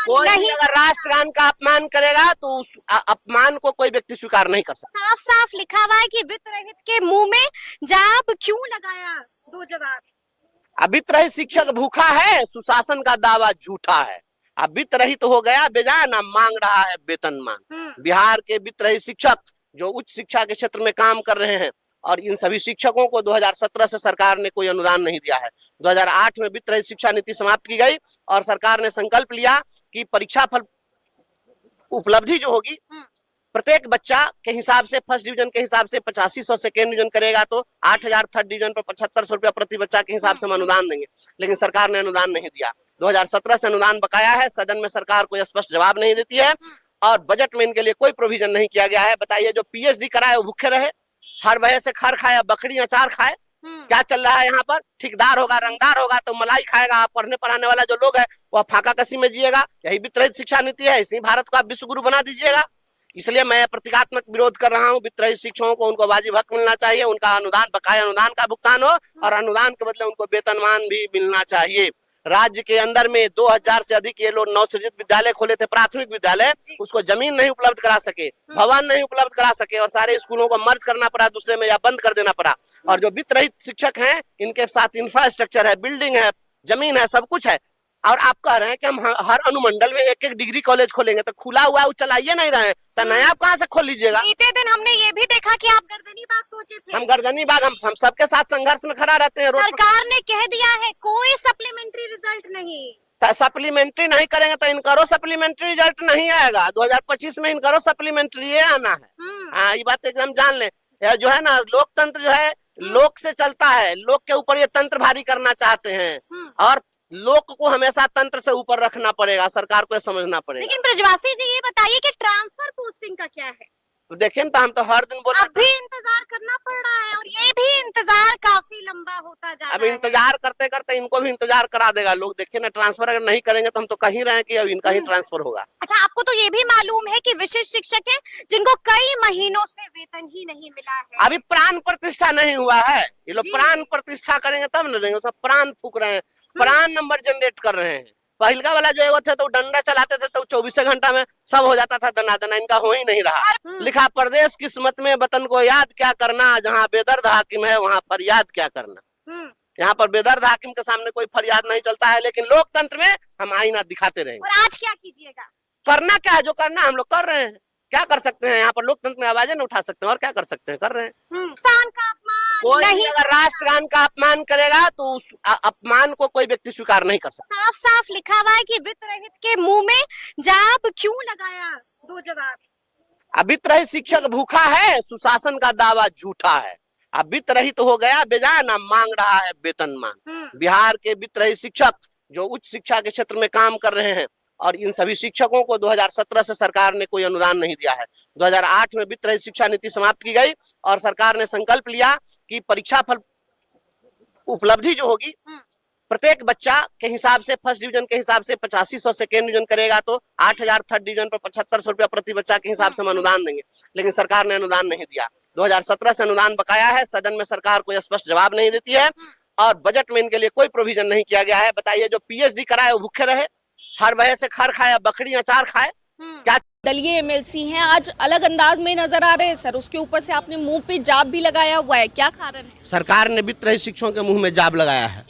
कोई नहीं, अगर राष्ट्रगान का अपमान करेगा तो उस अपमान को कोई व्यक्ति स्वीकार नहीं कर सकता। साफ साफ लिखा हुआ है कि वित्त रहित के मुंह में जाप क्यों लगाया, दो जवाब। अब वित्त रहित शिक्षक भूखा है, सुशासन का दावा झूठा है। अब वित्त रहित हो गया बेजान, अब मांग रहा है वेतनमान। बिहार के वित्त रहित शिक्षक जो उच्च शिक्षा के क्षेत्र में काम कर रहे हैं, और इन सभी शिक्षकों को 2017 से सरकार ने कोई अनुदान नहीं दिया है। 2008 में वित्त रहित शिक्षा नीति समाप्त की गई और सरकार ने संकल्प लिया कि परीक्षा फल उपलब्धि जो होगी प्रत्येक बच्चा के हिसाब से, फर्स्ट डिवीजन के हिसाब से 8500, सेकेंड डिवीजन करेगा तो 8000, थर्ड डिवीजन पर 7500 रुपया प्रति बच्चा के हिसाब से हम अनुदान देंगे। लेकिन सरकार ने अनुदान नहीं दिया। 2017 से अनुदान बकाया है। सदन में सरकार कोई स्पष्ट जवाब नहीं देती है और बजट में इनके लिए कोई प्रोविजन नहीं किया गया है। बताइए, जो पीएचडी कराए वो भूखे रहे, हर वजह से खर खाए, बकरी अचार खाए। क्या चल रहा है यहाँ पर? ठेकेदार होगा, रंगदार होगा तो मलाई खाएगा। पढ़ने पढ़ाने वाला जो लोग है वह फाका कसी में जिएगा। यही वित्त रहित शिक्षा नीति है। इसी भारत को आप विश्व गुरु बना दीजिएगा। इसलिए मैं प्रतीकात्मक विरोध कर रहा हूँ। वित्त रहित शिक्षकों को उनको वाजिब हक मिलना चाहिए, उनका अनुदान, बकाया अनुदान का भुगतान हो और अनुदान के बदले उनको वेतनमान भी मिलना चाहिए। राज्य के अंदर में 2000 से अधिक ये लोग नवसृजित विद्यालय खोले थे, प्राथमिक विद्यालय, उसको जमीन नहीं उपलब्ध करा सके, भवन नहीं उपलब्ध करा सके और सारे स्कूलों को मर्ज करना पड़ा दूसरे में या बंद कर देना पड़ा। और जो वित्त रहित शिक्षक हैं, इनके साथ इंफ्रास्ट्रक्चर है, बिल्डिंग है, जमीन है, सब कुछ है। और आप कह रहे हैं कि हम हर अनुमंडल में एक एक डिग्री कॉलेज खोलेंगे, तो खुला हुआ वो चलाइए नहीं रहे, तो नया आप कहाँ से खोल लीजिएगा? बीते दिन हमने ये भी देखा कि आप गर्दनी बाग पहुंचे थे। हम गर्दनी बाग, हम सबके साथ संघर्ष में खड़ा रहते हैं। सरकार ने कह दिया है कोई सप्लीमेंट्री रिजल्ट नहीं। सप्लीमेंट्री नहीं करेंगे तो इनकरो सप्लीमेंट्री रिजल्ट नहीं आएगा। 2025 में इनकरो सप्लीमेंट्री ये आना है। हाँ, ये बात एकदम जान ले। जो है ना, लोकतंत्र जो है लोक से चलता है। लोक के ऊपर ये तंत्र भारी करना चाहते हैं और लोक को हमेशा तंत्र से ऊपर रखना पड़ेगा। सरकार को समझना पड़ेगा। लेकिन ब्रजवासी जी, ये बताइए कि ट्रांसफर पोस्टिंग का क्या है? तो देखें तो हम तो हर दिन बोल रहे हैं, अभी इंतजार करना पड़ रहा है और ये भी इंतजार काफी लंबा होता जा रहा है। अब इंतजार करते करते इनको भी इंतजार करा देगा लोग। देखिए ना, ट्रांसफर अगर नहीं करेंगे तो हम तो कहीं रहे कि अब इनका ही ट्रांसफर होगा। अच्छा, आपको तो ये भी मालूम है कि विशिष्ट शिक्षक हैं जिनको कई महीनों से वेतन ही नहीं मिला है। अभी प्राण प्रतिष्ठा नहीं हुआ है। ये लोग प्राण प्रतिष्ठा करेंगे तब न देंगे। सब प्राण फूक रहे हैं, प्राण नंबर जनरेट कर रहे हैं। पहलका वाला जो एगो थे तो डंडा चलाते थे तो 24 घंटा में सब हो जाता था दना दना। इनका हो ही नहीं रहा। लिखा, परदेश किस्मत में वतन को याद क्या करना, जहाँ बेदर्द हाकिम है वहाँ फरियाद क्या करना। यहाँ पर बेदर्द हाकिम के सामने कोई फरियाद नहीं चलता है, लेकिन लोकतंत्र में हम आईना दिखाते रहेंगे। और आज क्या कीजिएगा? करना क्या है, जो करना हम लोग कर रहे हैं। क्या कर सकते हैं? यहाँ पर लोकतंत्र में आवाजें नहीं उठा सकते हैं और क्या कर सकते हैं, कर रहे हैं। स्थान का अपमान कोई नहीं, अगर राष्ट्रगान का अपमान करेगा तो उस अपमान को कोई व्यक्ति स्वीकार नहीं कर सकता। साफ साफ लिखा हुआ है कि वित्त रहित के मुंह में जाप क्यों लगाया, दो जवाब। अब वित्त रहित शिक्षक भूखा है, सुशासन का दावा झूठा है। अब वित्त रहित हो गया बेजान, अब मांग रहा है वेतनमान। बिहार के वित्त रहित शिक्षक जो उच्च शिक्षा के क्षेत्र में काम कर रहे हैं, और इन सभी शिक्षकों को 2017 से सरकार ने कोई अनुदान नहीं दिया है। 2008 में वित्त रहित शिक्षा नीति समाप्त की गई और सरकार ने संकल्प लिया कि परीक्षा फल उपलब्धि जो होगी प्रत्येक बच्चा के हिसाब से, फर्स्ट डिवीजन के हिसाब से 8500, सेकेंड डिवीजन करेगा तो 8000, थर्ड डिवीजन पर 7500 रुपया प्रति बच्चा के हिसाब से हम अनुदान देंगे। लेकिन सरकार ने अनुदान नहीं दिया। 2017 से अनुदान बकाया है। सदन में सरकार कोई स्पष्ट जवाब नहीं देती है और बजट में इनके लिए कोई प्रोविजन नहीं किया गया है। बताइए, जो पीएचडी कराए वो भूखे रहे, हर वजह से खर खाए, बकरी अचार खाए। क्या दलीय एमएलसी हैं, आज अलग अंदाज में नजर आ रहे हैं सर। उसके ऊपर से आपने मुंह पे जाब भी लगाया हुआ है, क्या कारण है? सरकार ने वित्त रहित शिक्षकों के मुंह में जाब लगाया है।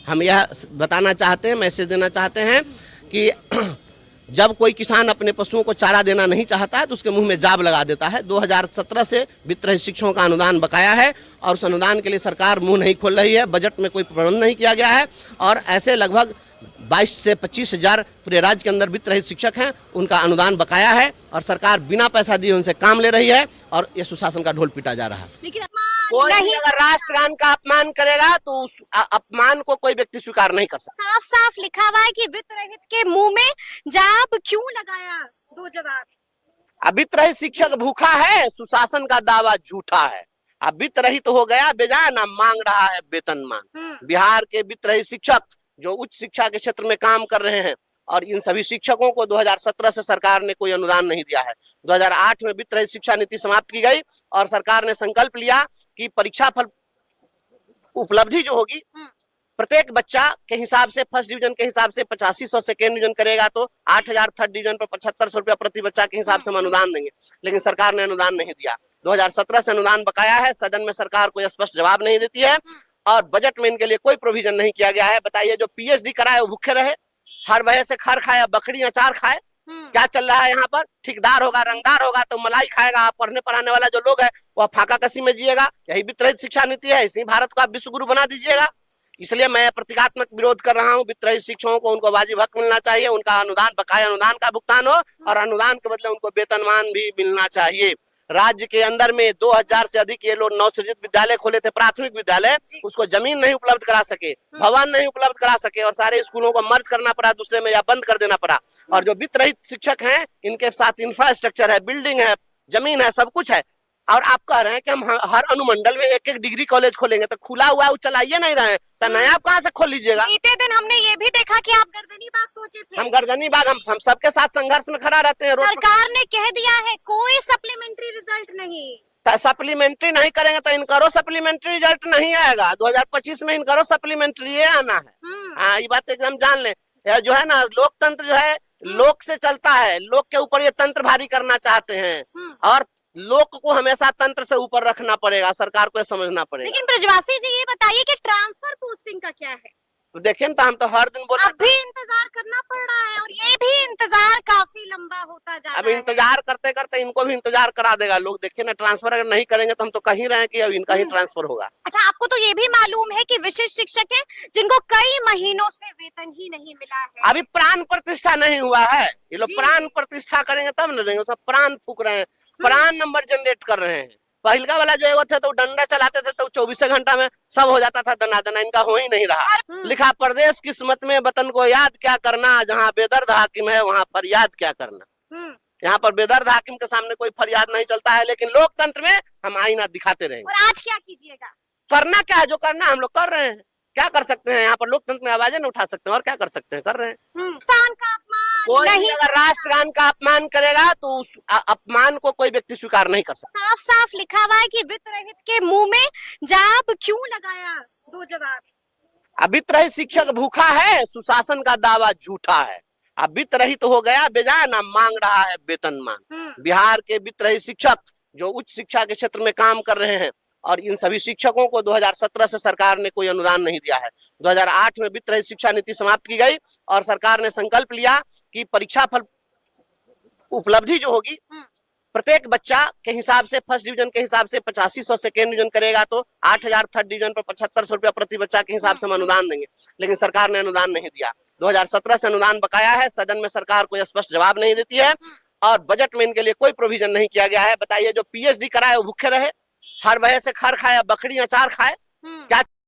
हम यह बताना चाहते हैं, मैसेज देना चाहते हैं कि जब कोई किसान अपने पशुओं को चारा देना नहीं चाहता है तो उसके मुंह में जाब लगा देता है। 2017 से वित्त रहित शिक्षकों का अनुदान बकाया है और उस अनुदान के लिए सरकार मुंह नहीं खोल रही है। बजट में कोई प्रबंध नहीं किया गया है और ऐसे लगभग 22 से 25 हजार पूरे राज्य के अंदर वित्त रहित शिक्षक हैं, उनका अनुदान बकाया है और सरकार बिना पैसा दिए उनसे काम ले रही है और ये सुशासन का ढोल पीटा जा रहा है। लेकिन कोई नहीं, अगर राष्ट्रगान का अपमान करेगा तो उस अपमान को कोई व्यक्ति स्वीकार नहीं कर सकता। साफ साफ लिखा हुआ है कि वित्त रहित के मुंह में जाप क्यों लगाया, दो जवाब। अब वित्त रहित शिक्षक भूखा है, सुशासन का दावा झूठा है। अब वित्त रहित हो गया बेजान, अब मांग रहा है वेतनमान। बिहार के वित्त रहित शिक्षक जो उच्च शिक्षा के क्षेत्र में काम कर रहे हैं, और इन सभी शिक्षकों को 2017 से सरकार ने कोई अनुदान नहीं दिया है। 2008 में वित्त रहित शिक्षा नीति समाप्त की गई और सरकार ने संकल्प लिया कि परीक्षा फल उपलब्धि जो होगी प्रत्येक बच्चा के हिसाब से फर्स्ट डिवीजन के हिसाब से 8500 सेकेंड डिवीजन करेगा तो 8000 थर्ड डिवीजन पर 7500 रुपया प्रति बच्चा के हिसाब से हम अनुदान देंगे, लेकिन सरकार ने अनुदान नहीं दिया। 2017 से अनुदान बकाया है, सदन में सरकार कोई स्पष्ट जवाब नहीं देती है और बजट में इनके लिए कोई प्रोविजन नहीं किया गया है। बताइए, जो पीएचडी कराए वो भूखे रहे, हर वजह से खर खाए, बकरी अचार खाए, क्या चल रहा है यहाँ पर? ठेकेदार होगा, रंगदार होगा तो मलाई खाएगा, आप पढ़ने पढ़ाने वाला जो लोग है वह फाका कसी में जिएगा। यही वित्त रहित शिक्षा नीति है, इसी भारत को आप विश्व गुरु बना दीजिएगा। इसलिए मैं प्रतीकात्मक विरोध कर रहा हूँ। वित्त रहित शिक्षकों को उनको वाजिब हक मिलना चाहिए, उनका अनुदान बकाया अनुदान का भुगतान हो और अनुदान के बदले उनको वेतनमान भी मिलना चाहिए। राज्य के अंदर में 2000 से अधिक ये लोग नवसृजित विद्यालय खोले थे, प्राथमिक विद्यालय, उसको जमीन नहीं उपलब्ध करा सके, भवन नहीं उपलब्ध करा सके और सारे स्कूलों को मर्ज करना पड़ा दूसरे में या बंद कर देना पड़ा। और जो वित्त रहित शिक्षक हैं इनके साथ इंफ्रास्ट्रक्चर है, बिल्डिंग है, जमीन है, सब कुछ है और आप कह रहे हैं कि हम हर अनुमंडल में एक एक डिग्री कॉलेज खोलेंगे, तो खुला हुआ है वो चलाइए नहीं रहे, तो नया आप कहाँ से खोल लीजिएगा? बीते दिन हमने ये भी देखा कि आप गर्दनी बाग पहुंचे थे। हम गर्दनी बाग हम सबके साथ संघर्ष में खड़ा रहते हैं। सरकार ने कह दिया है कोई सप्लीमेंट्री रिजल्ट नहीं, सप्लीमेंट्री नहीं करेंगे तो इनकरो सप्लीमेंट्री रिजल्ट नहीं आएगा। 2025 में इनकरो सप्लीमेंट्री ये आना है। हाँ, ये बात एकदम जान ले। जो है ना, लोकतंत्र जो है लोक से चलता है, लोक के ऊपर ये तंत्र भारी करना चाहते हैं और लोक को हमेशा तंत्र से ऊपर रखना पड़ेगा, सरकार को समझना पड़ेगा। लेकिन ब्रजवासी जी ये बताइए कि ट्रांसफर पोस्टिंग का क्या है? तो देखिए तो हम तो हर दिन बोल रहे हैं, अब भी इंतजार करना पड़ रहा है और ये भी इंतजार काफी लंबा होता जा रहा है। अब इंतजार करते करते इनको भी इंतजार करा देगा लोग। देखिए ना, ट्रांसफर अगर नहीं करेंगे तो हम तो कहीं रहे कि अब इनका ही ट्रांसफर होगा। अच्छा, आपको तो ये भी मालूम है कि विशिष्ट शिक्षक हैं जिनको कई महीनों से वेतन ही नहीं मिला है। अभी प्राण प्रतिष्ठा नहीं हुआ है, ये लोग प्राण प्रतिष्ठा करेंगे तब न देंगे। सब प्राण फूक रहे हैं, प्राण नंबर जनरेट कर रहे हैं। पहलका वाला जो है थे तो डंडा चलाते थे तो 24 घंटा में सब हो जाता था दना दना, इनका हो ही नहीं रहा। लिखा परदेश किस्मत में वतन को याद क्या करना, जहाँ बेदर्द हाकिम है वहाँ फरियाद क्या करना। यहाँ पर बेदर्द हाकिम के सामने कोई फरियाद नहीं चलता है, लेकिन लोकतंत्र में हम आईना दिखाते रहेंगे। और आज क्या कीजिएगा? करना क्या है, जो करना हम लोग कर रहे हैं। क्या कर सकते हैं? यहाँ पर लोकतंत्र में आवाजें नहीं उठा सकते हैं और क्या कर सकते हैं, कर रहे हैं। स्थान का अपमान कोई नहीं, अगर राष्ट्रगान का अपमान करेगा तो उस अपमान को कोई व्यक्ति स्वीकार नहीं कर सकता। साफ साफ लिखा हुआ है कि वित्त रहित के मुंह में जाप क्यों लगाया? दो जवाब। अब वित्त रहित शिक्षक भूखा है, सुशासन का दावा झूठा है। अब वित्त रहित हो गया बेजान, अब मांग रहा है वेतनमान। बिहार के वित्त रहित शिक्षक जो उच्च शिक्षा के क्षेत्र में काम कर रहे हैं और इन सभी शिक्षकों को 2017 से सरकार ने कोई अनुदान नहीं दिया है। 2008 में वित्त रहित शिक्षा नीति समाप्त की गई और सरकार ने संकल्प लिया कि परीक्षा फल उपलब्धि जो होगी प्रत्येक बच्चा के हिसाब से फर्स्ट डिवीजन के हिसाब से 8500 सेकेंड डिवीजन करेगा तो 8000 थर्ड डिवीजन पर 7500 रुपया प्रति बच्चा के हिसाब से हम अनुदान देंगे, लेकिन सरकार ने अनुदान नहीं दिया। 2017 से अनुदान बकाया है, सदन में सरकार कोई स्पष्ट जवाब नहीं देती है और बजट में इनके लिए कोई प्रोविजन नहीं किया गया है। बताइए, जो पीएचडी कराए वो भूखे रहे, हर वजह से खर खाए, बकरी अचार खाए, क्या